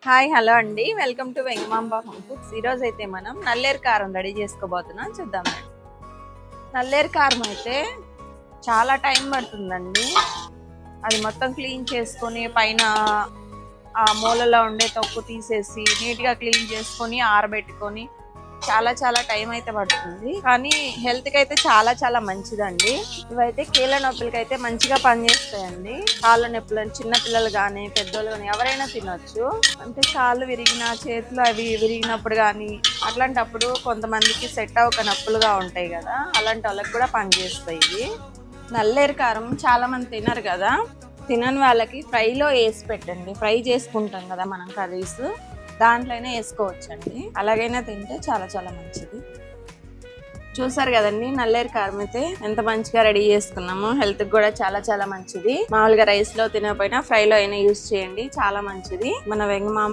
Hi hello అండి, welcome to Vengamamba home foods. ఈరోజు అయితే మనం నల్లేరు కారం రెడీ చేసుకోబోతున్నాం. చూద్దాం. నల్లేరు కారం అయితే చాలా టైం పడుతుందండి. అది మొత్తం క్లీన్ చేసుకొని పైన ఆ మూలలో ఉండే తొక్కు తీసేసి నీట్గా క్లీన్ చేసుకొని ఆరబెట్టుకొని చాలా టైం అయితే పడుతుంది. కానీ హెల్త్ కి అయితే చాలా మంచిదండి. ఇవైతే కీళ్ళ నొప్పులకి అయితే మంచిగా పనిచేస్తాయండి. కాళ్ళ నొప్పులు చిన్న పిల్లలు కానీ పెద్దోళ్ళు కానీ ఎవరైనా తినొచ్చు. అంటే కాళ్ళు విరిగిన చేతులు అవి విరిగినప్పుడు కానీ అట్లాంటప్పుడు కొంతమందికి సెట్ అవ్వక నొప్పులుగా ఉంటాయి కదా, అలాంటి వాళ్ళకి కూడా పనిచేస్తాయి ఇవి. నల్లేరు కారం చాలా మంది తినరు కదా, తినని వాళ్ళకి ఫ్రైలో వేసి పెట్టండి. ఫ్రై చేసుకుంటాం కదా మనం కర్రీస్, దాంట్లోనే వేసుకోవచ్చండి. అలాగైనా తింటే చాలా మంచిది. చూసారు కదండి, నల్లేరు కారం అయితే ఎంత మంచిగా రెడీ చేసుకున్నాము. హెల్త్ కూడా చాలా మంచిది. మామూలుగా రైస్ లో తినకపోయినా ఫ్రైలో అయినా యూజ్ చేయండి, చాలా మంచిది. మన వెంగమాంబ